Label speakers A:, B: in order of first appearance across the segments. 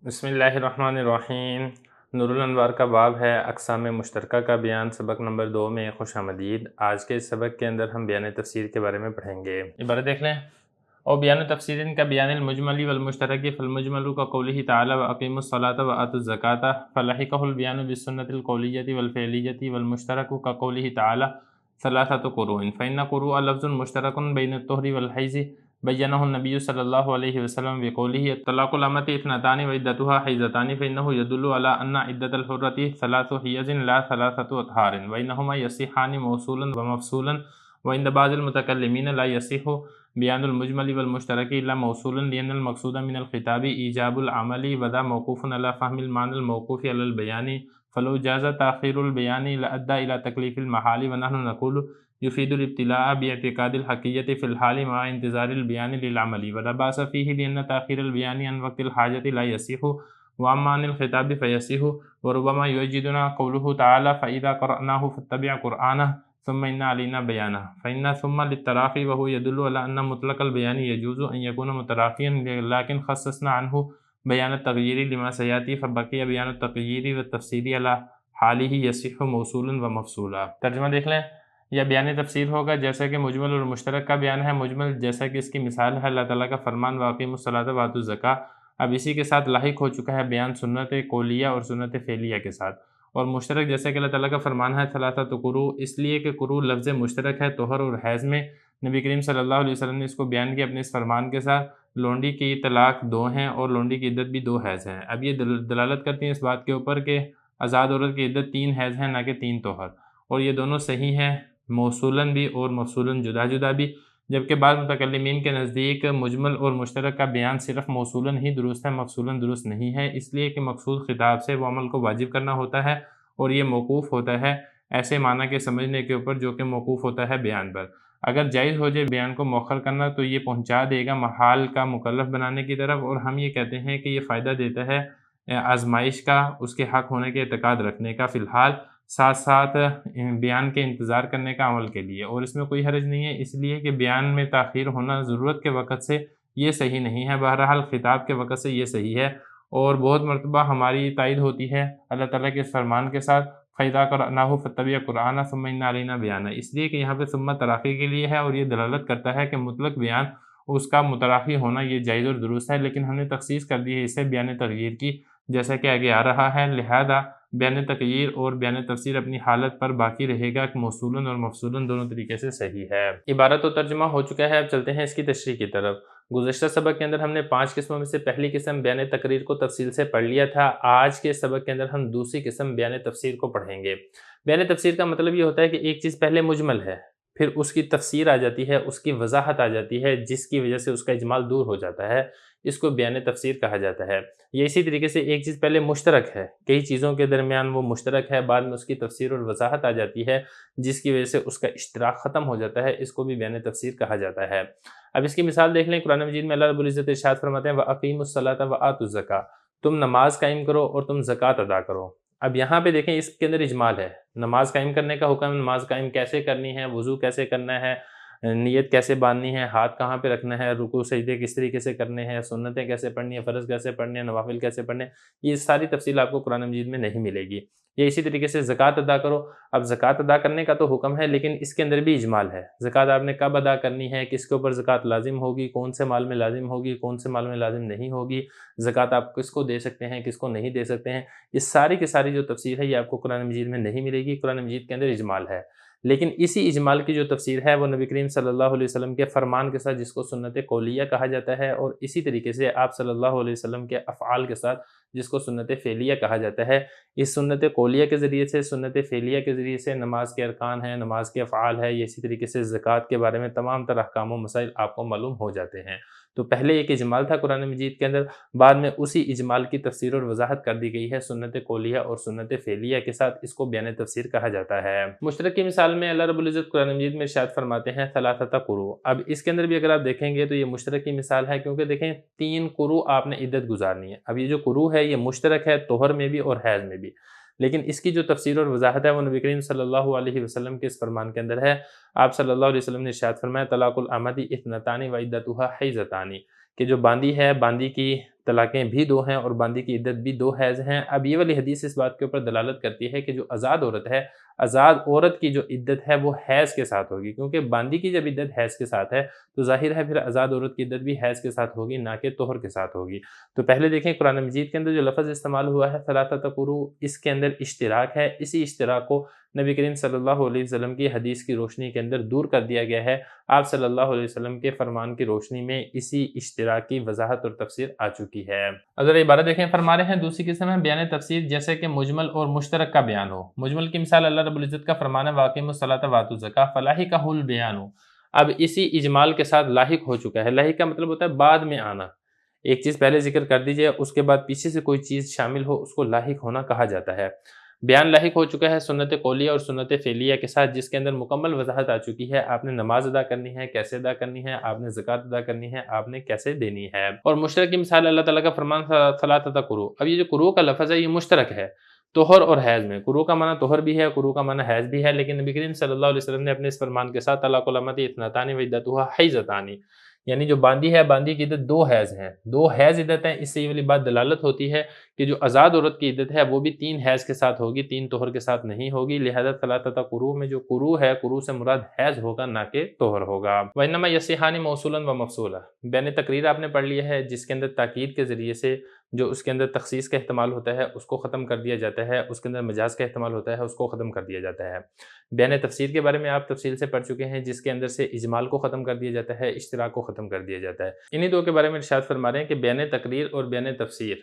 A: بسم اللہ الرحمن الرحیم۔ نور الانوار کا باب ہے اقسام مشترکہ کا بیان، سبق نمبر 2 میں خوش آمدید۔ آج کے سبق کے اندر ہم بیان تفسیر کے بارے میں پڑھیں گے۔ عبارت دیکھ لیں۔ اور بیان تفسیر کا بیان المجمل والمشترک فالمجمل کا قولہ تعالی واقیموا الصلاۃ وآتوا الزکاۃ فلحقہ البیان بالسنۃ القولیۃ والفعلیۃ والمشترک کا قولہ تعالی ثلاثۃ قروء فإن قروء لفظ مشترک بین الطہر والحیض بینہ النبی صلی اللہ علیہ وسلم بقولہ طلاق الامۃ اثنتان وعدتها حیضتان فإنه يدل على أن عدة الحرة ثلاث حیض لا ثلاثة أطهار وإنهما يصحان موصولا ومفصولا وعند بعض المتكلمين لا يصح بیان المجمل والمشترک الا موصولا لأن المقصود من الخطاب ایجاب العمل وذا موقوف على فهم المعنى الموقوف على البيان فلو جاز تأخير البيان لأدى إلى تكليف المحال ونحن نقول يفيد الابتلاء باعتقاد الحقية في الحال مع انتظار البيان للعمل ولا بأس فيه لأن تأخير البيان عن وقت الحاجة لا يصح وأما عن الخطاب فيصح وربما يوجدنا قوله تعالى فإذا قرأناه فاتبع قرآنه ثم إن علينا بيانه فإن ثم للتراخي وهو يدل على أن مطلق البيان يجوز أن يكون متراخيا لكن خصصنا عنه بیان التغییر لما سیاتی فبقی بیان التغییر والتفسیر علی حاله یصح موصولا و مفصولا۔ ترجمہ دیکھ لیں۔ یہ بیان تفسیر ہوگا جیسا کہ مجمل اور مشترک کا بیان ہے۔ مجمل جیسا کہ اس کی مثال ہے اللہ تعالیٰ کا فرمان واقیموا الصلاۃ وآتوا الزکاۃ، اب اسی کے ساتھ لاحق ہو چکا ہے بیان سنت قولیہ اور سنت فعلیہ کے ساتھ۔ اور مشترک جیسا کہ اللہ تعالیٰ کا فرمان ہے ثلاثۃ قروء، اس لیے کہ قروء لفظ مشترک ہے طہر اور حیض میں۔ نبی کریم صلی اللہ علیہ وسلم نے اس کو بیان کیا اپنے اس فرمان کے ساتھ۔ لونڈی کی طلاق 2 ہیں اور لونڈی کی عدت بھی 2 حیض ہیں۔ اب یہ دلالت کرتی ہیں اس بات کے اوپر کہ آزاد عورت کی عدت 3 حیض ہیں، نہ کہ 3 طہر، اور یہ دونوں صحیح ہیں، موصولاً بھی اور مفصولاً جدا جدا بھی، جبکہ بعض متکلمین کے نزدیک مجمل اور مشترک کا بیان صرف موصولاً ہی درست ہے، مفصولاً درست نہیں ہے، اس لیے کہ مقصود خطاب سے وہ عمل کو واجب کرنا ہوتا ہے اور یہ موقوف ہوتا ہے ایسے معنی کے سمجھنے کے اوپر جو کہ موقوف ہوتا ہے بیان پر۔ اگر جائز ہو جائے بیان کو مؤخر کرنا تو یہ پہنچا دے گا محال کا مکلف بنانے کی طرف، اور ہم یہ کہتے ہیں کہ یہ فائدہ دیتا ہے آزمائش کا، اس کے حق ہونے کے اعتقاد رکھنے کا فی الحال، ساتھ ساتھ بیان کے انتظار کرنے کا عمل کے لیے، اور اس میں کوئی حرج نہیں ہے، اس لیے کہ بیان میں تاخیر ہونا ضرورت کے وقت سے یہ صحیح نہیں ہے، بہرحال خطاب کے وقت سے یہ صحیح ہے، اور بہت مرتبہ ہماری تائید ہوتی ہے اللہ تعالیٰ کے فرمان کے ساتھ فَإِذَا قَرَأْنَاهُ فَاتَّبِعْ قُرْآنَهُ ثُمَّ إِنَّ عَلَيْنَا بَيَانَهُ، اس لیے کہ یہاں پہ ثم تراخی کے لیے ہے، اور یہ دلالت کرتا ہے کہ مطلق بیان اس کا متراخی ہونا یہ جائز اور درست ہے، لیکن ہم نے تخصیص کر دی ہے اسے بیان تغییر کی، جیسا کہ آگے آ رہا ہے، لہذا بیان تغییر اور بیان تفسیر اپنی حالت پر باقی رہے گا کہ موصولاً اور مفصولاً دونوں طریقے سے صحیح ہے۔ عبارت و ترجمہ ہو چکا ہے، اب چلتے ہیں اس کی تشریح کی طرف۔ گزشتہ سبق کے اندر ہم نے 5 قسموں میں سے پہلی قسم بیان تقریر کو تفصیل سے پڑھ لیا تھا۔ آج کے سبق کے اندر ہم دوسری قسم بیان تفسیر کو پڑھیں گے۔ بیان تفسیر کا مطلب یہ ہوتا ہے کہ ایک چیز پہلے مجمل ہے، پھر اس کی تفسیر آ جاتی ہے، اس کی وضاحت آ جاتی ہے، جس کی وجہ سے اس کا اجمال دور ہو جاتا ہے، اس کو بیان تفسیر کہا جاتا ہے۔ یہ اسی طریقے سے ایک چیز پہلے مشترک ہے، کئی چیزوں کے درمیان وہ مشترک ہے، بعد میں اس کی تفسیر اور وضاحت آ جاتی ہے، جس کی وجہ سے اس کا اشتراک ختم ہو جاتا ہے، اس کو بھی بیان تفسیر کہا جاتا ہے۔ اب اس کی مثال دیکھ لیں، قرآن مجید میں اللہ رب العزت ارشاد فرماتے ہیں وَأَقِیمُوا الصَّلَاةَ وَآتُوا الزَّکَاۃَ، تم نماز قائم کرو اور تم زکوٰۃ ادا کرو۔ اب یہاں پہ دیکھیں اس کے اندر اجمال ہے، نماز قائم کرنے کا حکم، نماز قائم کیسے کرنی ہے، وضو کیسے کرنا ہے، نیت کیسے باندھنی ہے، ہاتھ کہاں پہ رکھنا ہے، رکوع سجدے کس طریقے سے کرنے ہیں، سنتیں کیسے پڑھنی ہیں، فرض کیسے پڑھنے ہیں، نوافل کیسے پڑھنے ہیں، یہ ساری تفصیل آپ کو قرآن مجید میں نہیں ملے گی۔ یہ اسی طریقے سے زکوٰۃ ادا کرو، اب زکوٰۃ ادا کرنے کا تو حکم ہے، لیکن اس کے اندر بھی اجمال ہے۔ زکوٰۃ آپ نے کب ادا کرنی ہے، کس کے اوپر زکوٰۃ لازم ہوگی، کون سے مال میں لازم ہوگی، کون سے مال میں لازم نہیں ہوگی، زکوٰۃ آپ کس کو دے سکتے ہیں، کس کو نہیں دے سکتے ہیں، یہ ساری کی ساری جو تفسیر ہے یہ آپ کو قرآن مجید میں نہیں ملے گی، قرآن مجید کے اندر اجمال ہے۔ لیکن اسی اجمال کی جو تفسیر ہے وہ نبی کریم صلی اللہ علیہ وسلم کے فرمان کے ساتھ، جس کو سنت قولیہ کہا جاتا ہے، اور اسی طریقے سے آپ صلی اللہ علیہ وسلم کے افعال کے ساتھ، جس کو سنت فعلیہ کہا جاتا ہے، اس سنت قولیہ کے ذریعے سے، سنت فعلیہ کے ذریعے سے نماز کے ارکان ہیں، نماز کے افعال ہے، یہ اسی طریقے سے زکوٰۃ کے بارے میں تمام تر احکام و مسائل آپ کو معلوم ہو جاتے ہیں۔ تو پہلے ایک اجمال تھا قرآن مجید کے اندر، بعد میں اسی اجمال کی تفسیر اور وضاحت کر دی گئی ہے سنت قولیہ اور سنت فعلیہ کے ساتھ، اس کو بیان تفسیر کہا جاتا ہے۔ مشترک کی مثال میں اللہ رب العزت قرآن مجید میں ارشاد فرماتے ہیں ثلاثۃ قروء، اب اس کے اندر بھی اگر آپ دیکھیں گے تو یہ مشترک کی مثال ہے، کیونکہ دیکھیں 3 قروء آپ نے عدت گزارنی ہے۔ اب یہ جو قروء ہے یہ مشترک ہے طہر میں بھی اور حیض میں بھی، لیکن اس کی جو تفسیر اور وضاحت ہے وہ نبی کریم صلی اللہ علیہ وسلم کے اس فرمان کے اندر ہے۔ آپ صلی اللہ علیہ وسلم نے ارشاد فرمایا طلاق الامۃ اثنتان وعدتها حیضتان، کہ جو باندی ہے، باندی کی طلاقیں بھی 2 ہیں اور باندی کی عدت بھی 2 حیض ہیں۔ اب یہ والی حدیث اس بات کے اوپر دلالت کرتی ہے کہ جو آزاد عورت ہے، آزاد عورت کی جو عدت ہے وہ حیض کے ساتھ ہوگی، کیونکہ باندی کی جب عدت حیض کے ساتھ ہے تو ظاہر ہے پھر آزاد عورت کی عدت بھی حیض کے ساتھ ہوگی، نہ کہ طہر کے ساتھ ہوگی۔ تو پہلے دیکھیں قرآن مجید کے اندر جو لفظ استعمال ہوا ہے ثلاثۃ قروء، اس کے اندر اشتراک ہے، اسی اشتراک کو نبی کریم صلی اللہ علیہ وسلم کی حدیث کی روشنی کے اندر دور کر دیا گیا ہے۔ آپ صلی اللہ علیہ وسلم کے فرمان کی روشنی میں اسی اشتراک کی وضاحت اور تفسیر آ چکی ہے۔ اگر عبارت دیکھیں، فرما رہے ہیں دوسری قسم ہے بیان تفسیر، جیسے کہ مجمل اور مشترک کا بیان ہو۔ مجمل کی مثال اللہ رب العزت کا فرمان ہے وَأَقِیمُوا الصَّلَاةَ وَآتُوا الزَّکَاةَ فَلَحِقَهُ الْبَیَانُ، اب اسی اجمال کے ساتھ لاحق ہو چکا ہے۔ لاحق کا مطلب ہوتا ہے بعد میں آنا، ایک چیز پہلے ذکر کر دیجئے، اس کے بعد پیچھے سے کوئی چیز شامل ہو، اس کو لاحق ہونا کہا جاتا ہے۔ بیان لاحق ہو چکا ہے سنت قولیہ اور سنت فعلیہ کے ساتھ، جس کے اندر مکمل وضاحت آ چکی ہے۔ آپ نے نماز ادا کرنی ہے، کیسے ادا کرنی ہے، آپ نے زکوٰۃ ادا کرنی ہے، آپ نے کیسے دینی ہے۔ اور مشترک کی مثال اللہ تعالیٰ کا فرمان ثلاثۃ قروء، اب یہ جو قروء کا لفظ ہے یہ مشترک ہے طہر اور حیض میں۔ قروء کا معنی طہر بھی ہے، قروء کا معنی حیض بھی ہے، لیکن نبی کریم صلی اللہ علیہ وسلم نے اپنے اس فرمان کے ساتھ طلاق الامۃ اثنتان وعدتها حیضتان، یعنی جو باندی ہے، باندی کی عدت 2 حیض ہیں، 2 حیض عدت ہیں۔ اس سے یہ والی بات دلالت ہوتی ہے کہ جو آزاد عورت کی عدت ہے وہ بھی 3 حیض کے ساتھ ہوگی، 3 طہر کے ساتھ نہیں ہوگی۔ لہذا ثلاثۃ قروء میں جو قروء ہے، قروء سے مراد حیض ہوگا نہ کہ طہر ہوگا۔ وانما یصحان موصولا و مفصولا، بیان تقریر آپ نے پڑھ لیا ہے، جس کے اندر تاکید کے ذریعے سے جو اس کے اندر تخصیص کا احتمال ہوتا ہے اس کو ختم کر دیا جاتا ہے، اس کے اندر مجاز کا احتمال ہوتا ہے اس کو ختم کر دیا جاتا ہے۔ بیان تفسیر کے بارے میں آپ تفصیل سے پڑھ چکے ہیں، جس کے اندر سے اجمال کو ختم کر دیا جاتا ہے، اشتراک کو ختم کر دیا جاتا ہے۔ انہی 2 کے بارے میں ارشاد فرما رہے ہیں کہ بیان تقریر اور بیان تفسیر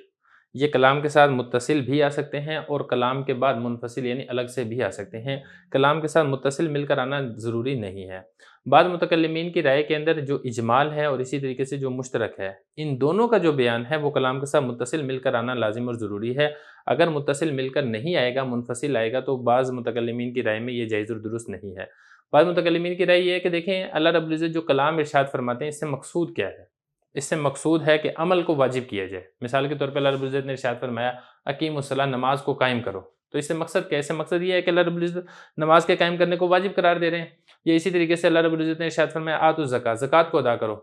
A: یہ کلام کے ساتھ متصل بھی آ سکتے ہیں اور کلام کے بعد منفصل یعنی الگ سے بھی آ سکتے ہیں۔ کلام کے ساتھ متصل مل کر آنا ضروری نہیں ہے۔ بعض متکلمین کی رائے کے اندر جو اجمال ہے اور اسی طریقے سے جو مشترک ہے، ان دونوں کا جو بیان ہے وہ کلام کے ساتھ متصل مل کر آنا لازم اور ضروری ہے۔ اگر متصل مل کر نہیں آئے گا، منفصل آئے گا، تو بعض متکلمین کی رائے میں یہ جائز اور درست نہیں ہے۔ بعض متکلمین کی رائے یہ ہے کہ دیکھیں اللہ رب العزت جو کلام ارشاد فرماتے ہیں اس سے مقصود کیا ہے؟ اس سے مقصود ہے کہ عمل کو واجب کیا جائے۔ مثال کے طور پہ اللہ رب العزت نے ارشاد فرمایا اقیموا الصلاۃ، نماز کو قائم کرو، تو اس سے مقصد کیا ہے؟ اس سے مقصد یہ ہے کہ اللہ رب العزت نماز کے قائم کرنے کو واجب قرار دے رہے ہیں۔ یا اسی طریقے سے اللہ رب العزت نے ارشاد فرمایا آتوا الزکاۃ، زکوٰۃ کو ادا کرو،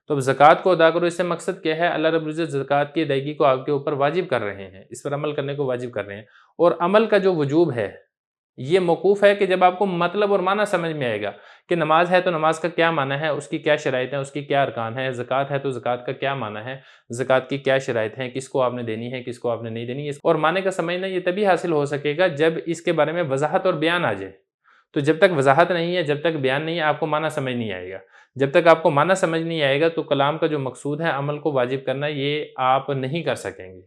A: تو اب زکوٰۃ کو ادا کرو، اس سے مقصد کیا ہے؟ اللہ رب العزت زکوٰۃ کی ادائیگی کو آپ کے اوپر واجب کر رہے ہیں، اس پر عمل کرنے کو واجب کر رہے ہیں۔ اور عمل کا جو وجوب ہے یہ موقوف ہے کہ جب آپ کو مطلب اور معنی سمجھ میں آئے گا کہ نماز ہے تو نماز کا کیا معنی ہے، اس کی کیا شرائط ہیں، اس کی کیا ارکان ہیں، زکوٰۃ ہے تو زکوٰۃ کا کیا معنی ہے، زکوٰۃ کی کیا شرائط ہیں، کس کو آپ نے دینی ہے، کس کو آپ نے نہیں دینی ہے، اور معنی کا سمجھنا یہ تبھی حاصل ہو سکے گا جب اس کے بارے میں وضاحت اور بیان آ جائے۔ تو جب تک وضاحت نہیں ہے، جب تک بیان نہیں ہے، آپ کو معنی سمجھ نہیں آئے گا۔ جب تک آپ کو معنی سمجھ نہیں آئے گا تو کلام کا جو مقصود ہے عمل کو واجب کرنا یہ آپ نہیں کر سکیں گے۔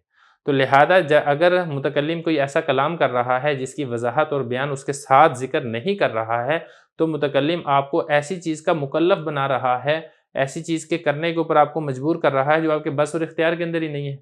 A: تو لہذا اگر متکلم کوئی ایسا کلام کر رہا ہے جس کی وضاحت اور بیان اس کے ساتھ ذکر نہیں کر رہا ہے، تو متکلم آپ کو ایسی چیز کا مکلف بنا رہا ہے، ایسی چیز کے کرنے کے اوپر آپ کو مجبور کر رہا ہے جو آپ کے بس اور اختیار کے اندر ہی نہیں ہے۔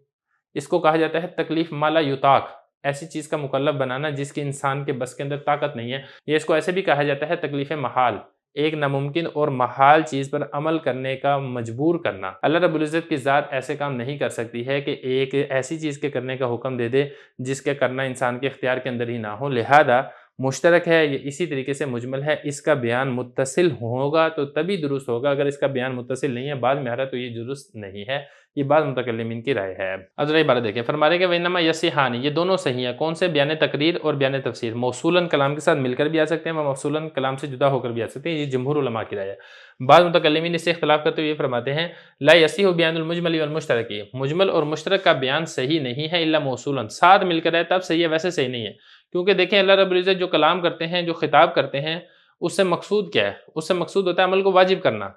A: اس کو کہا جاتا ہے تکلیف ما لا یطاق، ایسی چیز کا مکلف بنانا جس کی انسان کے بس کے اندر طاقت نہیں ہے۔ یا اس کو ایسے بھی کہا جاتا ہے تکلیف محال، ایک ناممکن اور محال چیز پر عمل کرنے کا مجبور کرنا۔ اللہ رب العزت کی ذات ایسے کام نہیں کر سکتی ہے کہ ایک ایسی چیز کے کرنے کا حکم دے دے جس کے کرنا انسان کے اختیار کے اندر ہی نہ ہو۔ لہذا مشترک ہے، یہ اسی طریقے سے مجمل ہے، اس کا بیان متصل ہوگا تو تبھی درست ہوگا، اگر اس کا بیان متصل نہیں ہے، بعد میں آ رہا تو یہ درست نہیں ہے۔ یہ بعض متکلمین کی رائے ہے۔ اب ذرا عبارت دیکھیں، فرما رہے کہ وَإِنَّمَا يَصِحَانِ، یہ دونوں صحیح ہیں، کون سے؟ بیان تقریر اور بیان تفسیر، موصولاً کلام کے ساتھ مل کر بھی آ سکتے ہیں، مفصولاً کلام سے جدا ہو کر بھی آ سکتے ہیں۔ یہ جمہور علماء کی رائے ہے۔ بعض متکلمین اس سے اختلاف کرتے ہوئے یہ فرماتے ہیں لا یصح بیان المجمل والمشترک، مجمل اور مشترک کا بیان صحیح نہیں ہے الا موصولاً، ساتھ مل کر ہے تب صحیح ہے، ویسے صحیح نہیں ہے۔ کیونکہ دیکھیں اللہ رب العزت جو کلام کرتے ہیں، جو خطاب کرتے ہیں، اس سے مقصود کیا ہے؟ اس سے مقصود ہوتا ہے عمل کو واجب کرنا،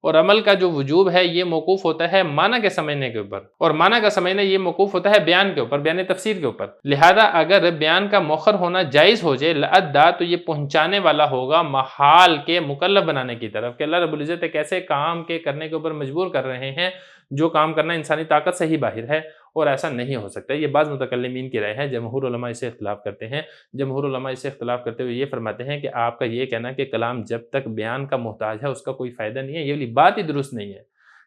A: اور عمل کا جو وجوب ہے یہ موقوف ہوتا ہے معنی کے سمجھنے کے اوپر، اور معنی کا سمجھنا یہ موقوف ہوتا ہے بیان کے اوپر، بیان تفسیر کے اوپر۔ لہذا اگر بیان کا مؤخر ہونا جائز ہو جائے لأدى، تو یہ پہنچانے والا ہوگا محال کے مکلف بنانے کی طرف، کہ اللہ رب العزت ایک ایسے کام کے کرنے کے اوپر مجبور کر رہے ہیں جو کام کرنا انسانی طاقت سے ہی باہر ہے، اور ایسا نہیں ہو سکتا۔ یہ بعض متکلمین کی رائے ہے، جمہور علماء اس سے اختلاف کرتے ہیں۔ جمہور علماء اس سے اختلاف کرتے ہوئے یہ فرماتے ہیں کہ آپ کا یہ کہنا کہ کلام جب تک بیان کا محتاج ہے اس کا کوئی فائدہ نہیں ہے، یہ والی بات ہی درست نہیں ہے۔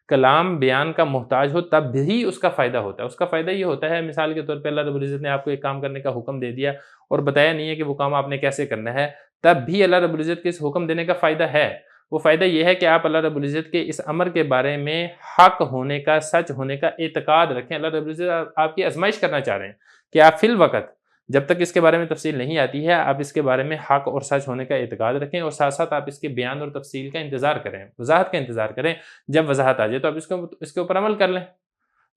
A: کلام بیان کا محتاج ہو تب بھی اس کا فائدہ ہوتا ہے۔ اس کا فائدہ یہ ہوتا ہے، مثال کے طور پہ اللہ رب العزت نے آپ کو ایک کام کرنے کا حکم دے دیا اور بتایا نہیں ہے کہ وہ کام آپ نے کیسے کرنا ہے، تب بھی اللہ رب العزت کے اس حکم دینے کا فائدہ ہے۔ وہ فائدہ یہ ہے کہ آپ اللہ رب العزت کے اس امر کے بارے میں حق ہونے کا، سچ ہونے کا اعتقاد رکھیں۔ اللہ رب العزت آپ کی آزمائش کرنا چاہ رہے ہیں کہ آپ فی الوقت جب تک اس کے بارے میں تفصیل نہیں آتی ہے آپ اس کے بارے میں حق اور سچ ہونے کا اعتقاد رکھیں، اور ساتھ ساتھ آپ اس کے بیان اور تفصیل کا انتظار کریں، وضاحت کا انتظار کریں۔ جب وضاحت آ جائے تو آپ اس کے اوپر عمل کر لیں۔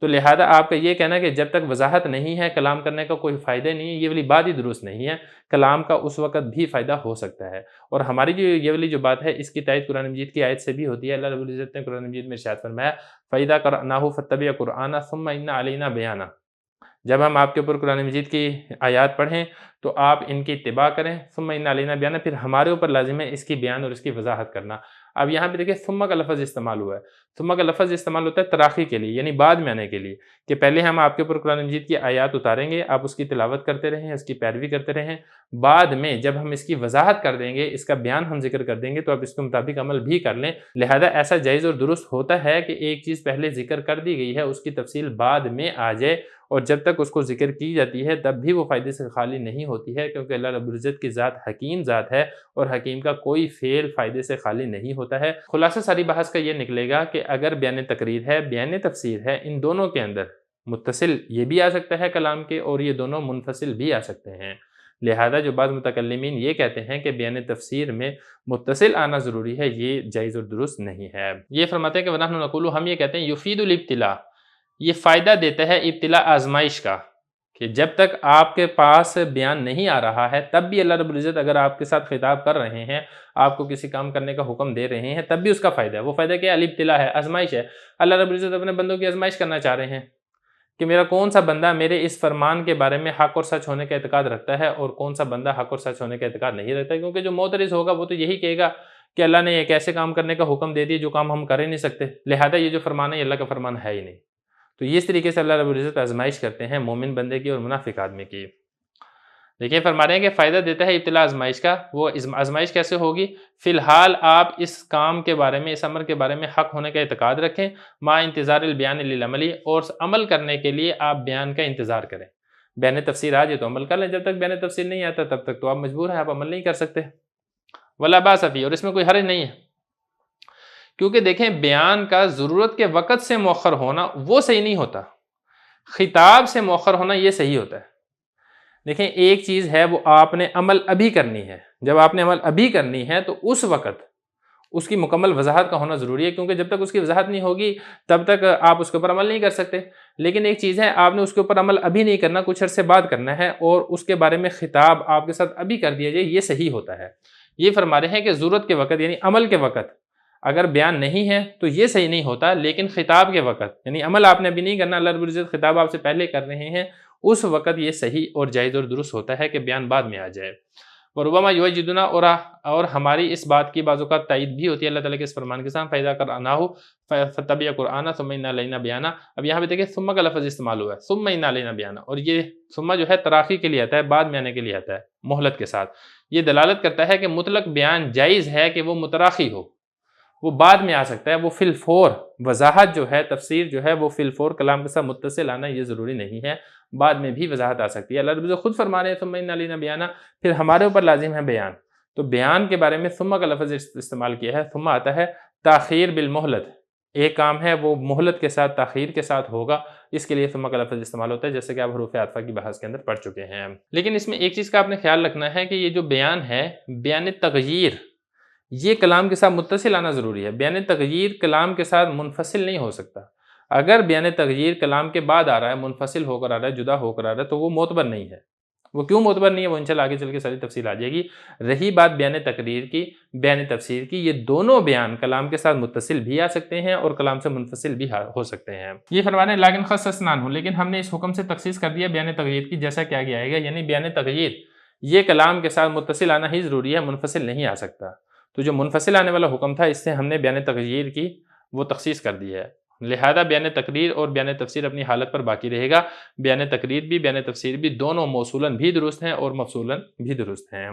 A: تو لہذا آپ کا یہ کہنا کہ جب تک وضاحت نہیں ہے کلام کرنے کا کوئی فائدہ نہیں ہے، یہ والی بات ہی درست نہیں ہے۔ کلام کا اس وقت بھی فائدہ ہو سکتا ہے، اور ہماری جو یہ والی جو بات ہے اس کی تائید قرآن مجید کی آیت سے بھی ہوتی ہے۔ اللہ رب العزت نے قرآن مجید میں ارشاد فرمایا فَإِذَا قَرَأْنَاهُ فَاتَّبِعْ قُرْآنَهُ ثُمَّ إِنَّ عَلَيْنَا بَيَانَهُ۔ جب ہم آپ کے اوپر قرآن مجید کی آیات پڑھیں تو آپ ان کی اتباع کریں، ثم ان علینا بیانہ، پھر ہمارے اوپر لازم ہے اس کی بیان اور اس کی وضاحت کرنا۔ اب یہاں پہ دیکھیں ثم کا لفظ استعمال ہوا ہے، ثم کا لفظ استعمال ہوتا ہے تراخی کے لیے، یعنی بعد میں آنے کے لیے، کہ پہلے ہم آپ کے اوپر قرآن مجید کی آیات اتاریں گے، آپ اس کی تلاوت کرتے رہیں، اس کی پیروی کرتے رہیں، بعد میں جب ہم اس کی وضاحت کر دیں گے، اس کا بیان ہم ذکر کر دیں گے تو آپ اس کے مطابق عمل بھی کر لیں۔ لہذا ایسا جائز اور درست ہوتا ہے کہ ایک چیز پہلے ذکر کر دی گئی ہے، اس کی تفصیل بعد میں آ جائے، اور جب تک اس کو ذکر کی جاتی ہے تب بھی وہ فائدے سے خالی نہیں ہوتی ہے، کیونکہ اللہ رب العزت کی ذات حکیم ذات ہے، اور حکیم کا کوئی فعل فائدے سے خالی نہیں ہوتا ہے۔ خلاصہ ساری بحث کا یہ نکلے گا کہ اگر بیان تقریر ہے، بیان تفسیر ہے، ان دونوں کے اندر متصل یہ بھی آ سکتا ہے کلام کے، اور یہ دونوں منفصل بھی آ سکتے ہیں۔ لہذا جو بعض متکلمین یہ کہتے ہیں کہ بیان تفسیر میں متصل آنا ضروری ہے، یہ جائز اور درست نہیں ہے۔ یہ فرماتے ہیں کہ وَنَحْنُ نَقُولُ، ہم یہ کہتے ہیں یفید الابتلاء، یہ فائدہ دیتا ہے ابتلاء آزمائش کا، کہ جب تک آپ کے پاس بیان نہیں آ رہا ہے تب بھی اللہ رب العزت اگر آپ کے ساتھ خطاب کر رہے ہیں، آپ کو کسی کام کرنے کا حکم دے رہے ہیں، تب بھی اس کا فائدہ ہے۔ وہ فائدہ کیا ہے؟ الابتلاء ہے، آزمائش ہے۔ اللہ رب العزت اپنے بندوں کی آزمائش کرنا چاہ رہے ہیں کہ میرا کون سا بندہ میرے اس فرمان کے بارے میں حق اور سچ ہونے کا اعتقاد رکھتا ہے، اور کون سا بندہ حق اور سچ ہونے کا اعتقاد نہیں رکھتا ہے۔ کیونکہ جو معترض ہوگا وہ تو یہی کہے گا کہ اللہ نے ایک ایسے کام کرنے کا حکم دے دیا جو کام ہم کر ہی نہیں سکتے، لہذا یہ جو فرمان ہے یہ اللہ کا فرمان ہے ہی نہیں۔ تو اس طریقے سے اللہ رب العزت آزمائش کرتے ہیں مومن بندے کی اور منافق آدمی کی۔ دیکھیں فرما رہے ہیں کہ فائدہ دیتا ہے ابتلاء آزمائش کا۔ وہ آزمائش کیسے ہوگی؟ فی الحال آپ اس کام کے بارے میں، اس امر کے بارے میں حق ہونے کا اعتقاد رکھیں، ما انتظار البیان للعملی، اور عمل کرنے کے لیے آپ بیان کا انتظار کریں۔ بیان تفسیر آ جائے تو عمل کر لیں، جب تک بیان تفسیر نہیں آتا تب تک تو آپ مجبور ہیں، آپ عمل نہیں کر سکتے۔ ولا باس فیہ، اور اس میں کوئی حرج نہیں ہے، کیونکہ دیکھیں بیان کا ضرورت کے وقت سے مؤخر ہونا وہ صحیح نہیں ہوتا، خطاب سے مؤخر ہونا یہ صحیح ہوتا ہے۔ دیکھیں ایک چیز ہے وہ آپ نے عمل ابھی کرنی ہے، جب آپ نے عمل ابھی کرنی ہے تو اس وقت اس کی مکمل وضاحت کا ہونا ضروری ہے، کیونکہ جب تک اس کی وضاحت نہیں ہوگی تب تک آپ اس کے اوپر عمل نہیں کر سکتے۔ لیکن ایک چیز ہے آپ نے اس کے اوپر عمل ابھی نہیں کرنا، کچھ عرصے بعد کرنا ہے، اور اس کے بارے میں خطاب آپ کے ساتھ ابھی کر دیا جائے، یہ صحیح ہوتا ہے۔ یہ فرما رہے ہیں کہ ضرورت کے وقت یعنی عمل کے وقت اگر بیان نہیں ہے تو یہ صحیح نہیں ہوتا، لیکن خطاب کے وقت یعنی عمل آپ نے ابھی نہیں کرنا، اللہ رب العزت خطاب آپ سے پہلے کر رہے ہیں، اس وقت یہ صحیح اور جائز اور درست ہوتا ہے کہ بیان بعد میں آ جائے۔ وربما یوجدنا، اور ہماری اس بات کی بعض اوقات تائید بھی ہوتی ہے اللہ تعالیٰ کے اس فرمان کے ساتھ، فَإِذَا قَرَأْنَاهُ فَاتَّبِعْ قُرْآنَهُ ثُمَّ إِنَّ عَلَيْنَا بَيَانَهُ۔ اب یہاں پہ دیکھیں ثم کا لفظ استعمال ہوا ہے، ثُمَّ إِنَّ عَلَيْنَا بَيَانَهُ، اور یہ ثم جو ہے تراخی کے لیے آتا ہے، بعد میں آنے کے لیے آتا ہے مہلت کے ساتھ۔ یہ دلالت کرتا ہے کہ مطلق بیان جائز ہے کہ وہ متراخی ہو، وہ بعد میں آ سکتا ہے، وہ فی الفور وضاحت جو ہے، تفسیر جو ہے وہ فی الفور کلام کے ساتھ متصل آنا یہ ضروری نہیں ہے، بعد میں بھی وضاحت آ سکتی ہے۔ اللہ رب العزت خود فرما رہے ہیں ثم ان علینا بیانا، پھر ہمارے اوپر لازم ہے بیان، تو بیان کے بارے میں ثم کا لفظ استعمال کیا ہے۔ ثم آتا ہے تاخیر بالمہلت، ایک کام ہے وہ مہلت کے ساتھ، تاخیر کے ساتھ ہوگا، اس کے لیے ثم کا لفظ استعمال ہوتا ہے، جیسے کہ آپ حروف عطفہ کی بحث کے اندر پڑھ چکے ہیں۔ لیکن اس میں ایک چیز کا آپ نے خیال رکھنا ہے کہ یہ جو بیان ہے، بیان تغییر، یہ کلام کے ساتھ متصل آنا ضروری ہے۔ بیان تغییر کلام کے ساتھ منفصل نہیں ہو سکتا۔ اگر بیان تغییر کلام کے بعد آ رہا ہے، منفصل ہو کر آ رہا ہے، جدا ہو کر آ رہا ہے، تو وہ معتبر نہیں ہے۔ وہ کیوں معتبر نہیں ہے وہ انشاءاللہ آگے چل کے ساری تفصیل آ جائے گی۔ رہی بات بیان تقریر کی، بیان تفسیر کی، یہ دونوں بیان کلام کے ساتھ متصل بھی آ سکتے ہیں اور کلام سے منفصل بھی ہو سکتے ہیں۔ یہ فرمانے لیکن خصصنا عنہ، لیکن ہم نے اس حکم سے تخصیص کر دیا بیان تغییر کی، جیسا کہ آگے آئے گا، یعنی بیان تغییر یہ کلام کے ساتھ متصل آنا ہی ضروری ہے، منفصل نہیں آ سکتا۔ تو جو منفصل آنے والا حکم تھا اس سے ہم نے بیان تغییر کی وہ تخصیص کر دی ہے، لہذا بیان تقریر اور بیان تفسیر اپنی حالت پر باقی رہے گا۔ بیان تقریر بھی بیان تفسیر بھی دونوں موصولاً بھی درست ہیں اور مفصولاً بھی درست ہیں۔